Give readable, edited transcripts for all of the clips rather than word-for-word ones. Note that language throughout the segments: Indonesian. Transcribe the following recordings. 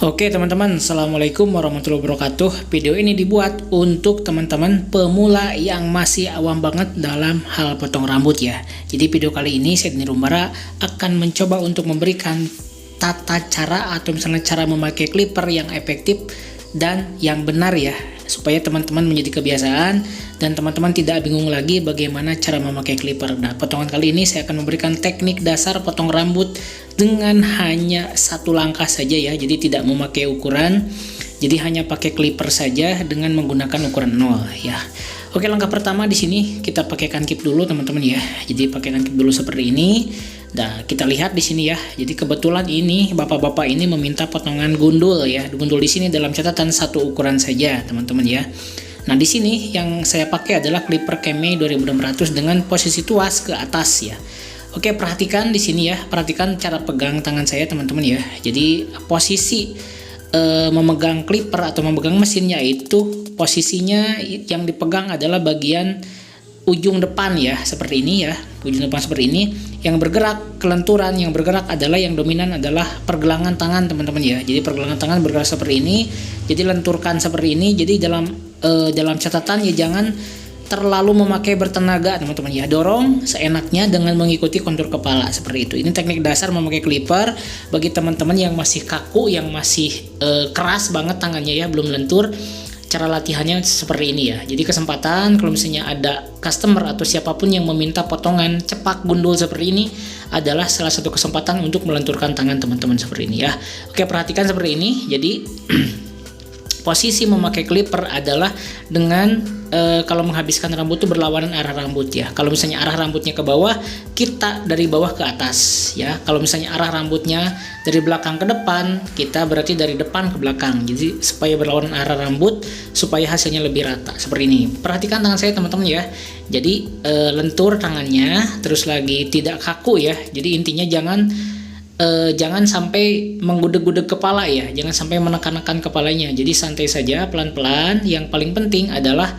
Oke teman-teman, Assalamualaikum warahmatullahi wabarakatuh. Video ini dibuat untuk teman-teman pemula yang masih awam banget dalam hal potong rambut ya. Jadi video kali ini saya Denny Rumbara akan mencoba untuk memberikan tata cara atau misalnya cara memakai clipper yang efektif dan yang benar ya, supaya teman-teman menjadi kebiasaan dan teman-teman tidak bingung lagi bagaimana cara memakai clipper. Nah, potongan kali ini saya akan memberikan teknik dasar potong rambut dengan hanya satu langkah saja ya. Jadi tidak memakai ukuran, jadi hanya pakai clipper saja dengan menggunakan ukuran 0 ya. Oke, langkah pertama di sini kita pakai kankip dulu teman-teman ya. Jadi pakai kankip dulu seperti ini. Nah, kita lihat di sini ya. Jadi kebetulan ini bapak-bapak ini meminta potongan gundul ya. Gundul di sini dalam catatan satu ukuran saja, teman-teman ya. Nah, di sini yang saya pakai adalah clipper Kemei 2600 dengan posisi tuas ke atas ya. Oke, perhatikan di sini ya. Perhatikan cara pegang tangan saya, teman-teman ya. Jadi posisi memegang clipper atau memegang mesinnya itu posisinya yang dipegang adalah bagian ujung depan ya, seperti ini ya, ujung depan seperti ini. Yang bergerak kelenturan, yang bergerak adalah yang dominan adalah pergelangan tangan teman-teman ya. Jadi pergelangan tangan bergerak seperti ini, jadi lenturkan seperti ini. Jadi dalam catatan ya, jangan terlalu memakai bertenaga teman-teman ya, dorong seenaknya dengan mengikuti kontur kepala seperti itu. Ini teknik dasar memakai clipper bagi teman-teman yang masih kaku, yang masih keras banget tangannya ya, belum lentur. Cara latihannya seperti ini ya. Jadi kesempatan kalau misalnya ada customer atau siapapun yang meminta potongan cepak gundul seperti ini adalah salah satu kesempatan untuk melenturkan tangan teman-teman seperti ini ya. Oke, perhatikan seperti ini. Jadi posisi memakai clipper adalah dengan kalau menghabiskan rambut itu berlawanan arah rambut ya. Kalau misalnya arah rambutnya ke bawah, kita dari bawah ke atas ya. Kalau misalnya arah rambutnya dari belakang ke depan, kita berarti dari depan ke belakang. Jadi supaya berlawanan arah rambut, supaya hasilnya lebih rata seperti ini. Perhatikan tangan saya teman-teman ya. Jadi lentur tangannya, terus lagi tidak kaku ya. Jadi intinya jangan sampai menggudeg-gudeg kepala ya, jangan sampai menekan-nekan kepalanya. Jadi santai saja, pelan-pelan. Yang paling penting adalah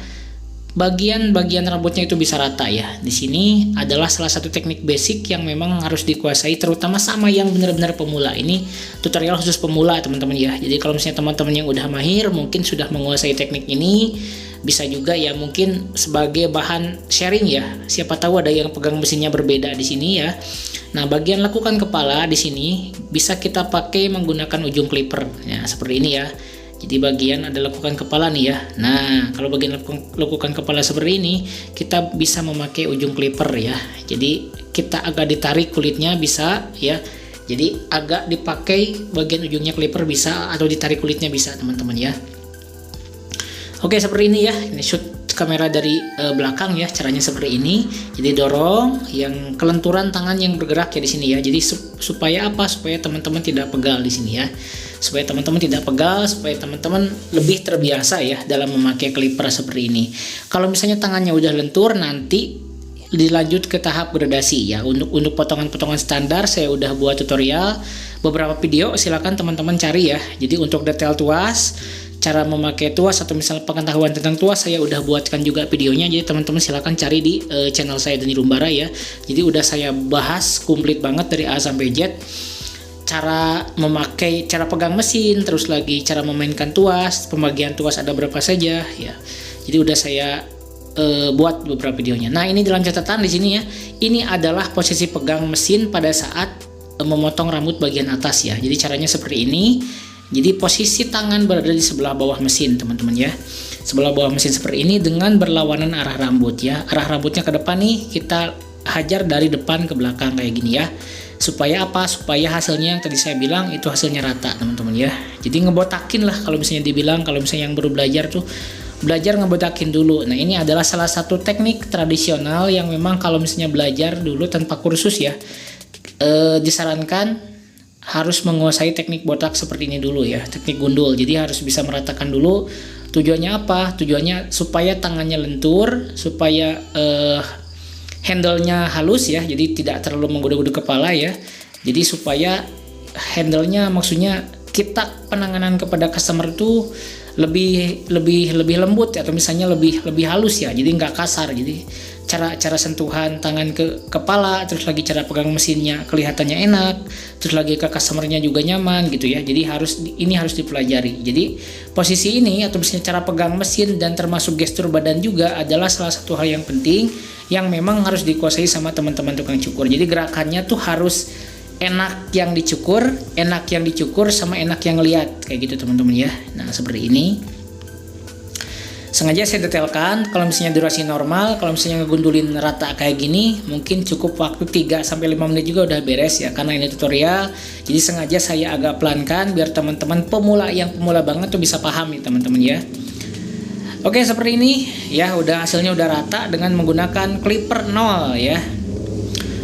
bagian-bagian rambutnya itu bisa rata ya. Di sini adalah salah satu teknik basic yang memang harus dikuasai, terutama sama yang benar-benar pemula. Ini tutorial khusus pemula teman-teman ya. Jadi kalau misalnya teman-teman yang udah mahir mungkin sudah menguasai teknik ini, bisa juga ya mungkin sebagai bahan sharing ya. Siapa tahu ada yang pegang mesinnya berbeda di sini ya. Nah, bagian lekukan kepala di sini bisa kita pakai menggunakan ujung clipper ya, seperti ini ya. Jadi bagian ada lekukan kepala nih ya. Nah, kalau bagian lekukan kepala seperti ini, kita bisa memakai ujung clipper ya. Jadi kita agak ditarik kulitnya bisa ya. Jadi agak dipakai bagian ujungnya clipper bisa, atau ditarik kulitnya bisa teman-teman ya. Oke, seperti ini ya. Ini shoot kamera dari belakang ya, caranya seperti ini. Jadi dorong yang kelenturan tangan yang bergerak ya di sini ya. Jadi supaya apa? Supaya teman-teman tidak pegal di sini ya. Supaya teman-teman tidak pegal, supaya teman-teman lebih terbiasa ya dalam memakai clipper seperti ini. Kalau misalnya tangannya udah lentur, nanti dilanjut ke tahap gradasi ya. Untuk potongan-potongan standar saya udah buat tutorial beberapa video, silakan teman-teman cari ya. Jadi untuk detail tuas, cara memakai tuas atau misalnya pengetahuan tentang tuas, saya udah buatkan juga videonya. Jadi teman-teman silakan cari di channel saya Denny Rumbara ya. Jadi udah saya bahas komplit banget dari A sampai Z. Cara memakai, cara pegang mesin, terus lagi cara memainkan tuas, pembagian tuas ada berapa saja ya. Jadi udah saya buat beberapa videonya. Nah, ini dalam catatan di sini ya. Ini adalah posisi pegang mesin pada saat memotong rambut bagian atas ya. Jadi caranya seperti ini. Jadi posisi tangan berada di sebelah bawah mesin teman-teman ya. Sebelah bawah mesin seperti ini dengan berlawanan arah rambut ya. Arah rambutnya ke depan nih, kita hajar dari depan ke belakang kayak gini ya. Supaya apa? Supaya hasilnya yang tadi saya bilang itu hasilnya rata teman-teman ya. Jadi ngebotakin lah kalau misalnya dibilang, kalau misalnya yang baru belajar tuh belajar ngebotakin dulu. Nah, ini adalah salah satu teknik tradisional yang memang kalau misalnya belajar dulu tanpa kursus ya, disarankan harus menguasai teknik botak seperti ini dulu ya, teknik gundul. Jadi harus bisa meratakan dulu. Tujuannya apa? Tujuannya supaya tangannya lentur, supaya handle-nya halus ya, jadi tidak terlalu menggoda-goda kepala ya. Jadi supaya handle-nya, maksudnya kita penanganan kepada customer itu lebih lembut ya, atau misalnya lebih halus ya, jadi nggak kasar. Jadi cara sentuhan tangan ke kepala, terus lagi cara pegang mesinnya kelihatannya enak, terus lagi ke customernya juga nyaman gitu ya. Jadi ini harus dipelajari. Jadi posisi ini atau misalnya cara pegang mesin dan termasuk gestur badan juga adalah salah satu hal yang penting yang memang harus dikuasai sama teman-teman tukang cukur. Jadi gerakannya tuh harus enak yang dicukur sama enak yang lihat kayak gitu teman-teman ya. Nah seperti ini. Sengaja saya detailkan, kalau misalnya durasi normal, kalau misalnya ngegundulin rata kayak gini, mungkin cukup waktu 3-5 menit juga udah beres ya, karena ini tutorial. Jadi sengaja saya agak pelankan biar teman-teman pemula banget tuh bisa paham nih teman-teman ya. Oke, seperti ini ya, hasilnya udah rata dengan menggunakan clipper 0 ya.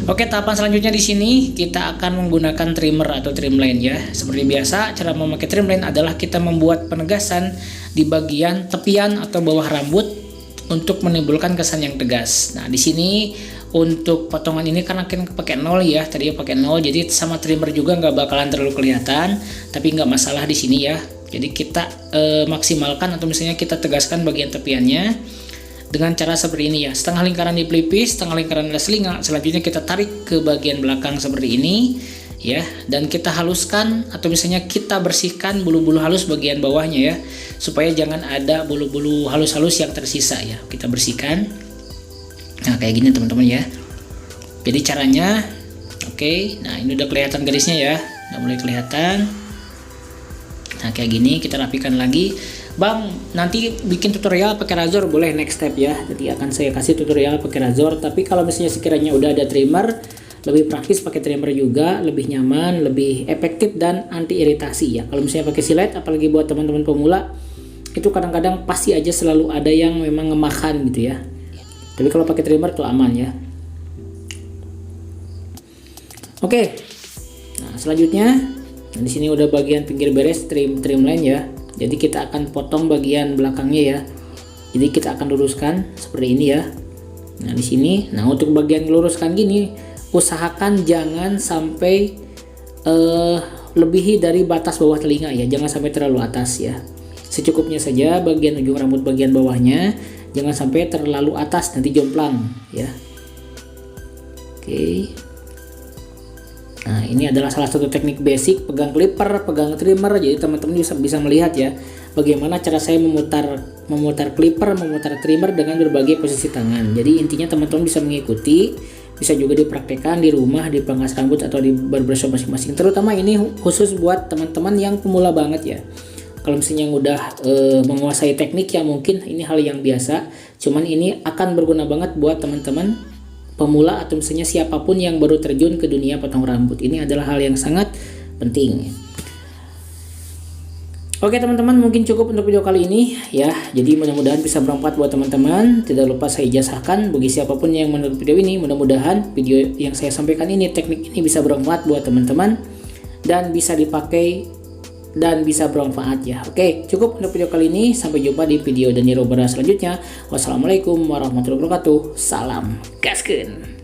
Oke, tahapan selanjutnya di sini kita akan menggunakan trimmer atau trimline ya. Seperti biasa, cara memakai trimline adalah kita membuat penegasan di bagian tepian atau bawah rambut untuk menimbulkan kesan yang tegas. Nah, di sini untuk potongan ini karena kan pakai 0 ya, tadi pakai 0, jadi sama trimmer juga nggak bakalan terlalu kelihatan, tapi nggak masalah di sini ya. Jadi kita maksimalkan atau misalnya kita tegaskan bagian tepiannya dengan cara seperti ini ya, setengah lingkaran di pelipis, setengah lingkaran adalah selinga. Selanjutnya kita tarik ke bagian belakang seperti ini ya, dan kita haluskan atau misalnya kita bersihkan bulu-bulu halus bagian bawahnya ya, supaya jangan ada bulu-bulu halus-halus yang tersisa ya, kita bersihkan. Nah kayak gini teman-teman ya. Jadi caranya oke. Nah ini udah kelihatan garisnya ya, udah mulai kelihatan. Nah kayak gini kita rapikan lagi. Bang, nanti bikin tutorial pakai razor boleh, next step ya. Jadi akan saya kasih tutorial pakai razor. Tapi kalau misalnya sekiranya udah ada trimmer, lebih praktis pakai trimmer juga, lebih nyaman, lebih efektif dan anti iritasi ya. Kalau misalnya pakai silet, apalagi buat teman-teman pemula, itu kadang-kadang pasti aja selalu ada yang memang ngemakan gitu ya. Tapi kalau pakai trimmer tuh aman ya. Oke. Nah, selanjutnya, nah di sini udah bagian pinggir beres trimline ya. Jadi kita akan potong bagian belakangnya ya. Jadi kita akan luruskan seperti ini ya. Nah di sini, nah untuk bagian luruskan gini, usahakan jangan sampai lebihi dari batas bawah telinga ya. Jangan sampai terlalu atas ya. Secukupnya saja bagian ujung rambut bagian bawahnya. Jangan sampai terlalu atas, nanti jomplang ya. Oke. Nah ini adalah salah satu teknik basic pegang clipper, pegang trimmer. Jadi teman-teman bisa melihat ya bagaimana cara saya memutar clipper, memutar trimmer dengan berbagai posisi tangan. Jadi intinya teman-teman bisa mengikuti, bisa juga dipraktekkan di rumah, di pangkas rambut atau di barbershop masing-masing. Terutama ini khusus buat teman-teman yang pemula banget ya. Kalau misalnya yang udah menguasai teknik ya mungkin ini hal yang biasa. Cuman ini akan berguna banget buat teman-teman pemula atau misalnya siapapun yang baru terjun ke dunia potong rambut. Ini adalah hal yang sangat penting. Oke teman-teman, mungkin cukup untuk video kali ini ya. Jadi mudah-mudahan bisa bermanfaat buat teman-teman. Tidak lupa saya ijazahkan bagi siapapun yang menonton video ini, mudah-mudahan video yang saya sampaikan ini, teknik ini bisa bermanfaat buat teman-teman dan bisa dipakai dan bisa bermanfaat ya. Oke, cukup untuk video kali ini. Sampai jumpa di video dan Nirobara selanjutnya. Wassalamualaikum warahmatullahi wabarakatuh. Salam gaskeun.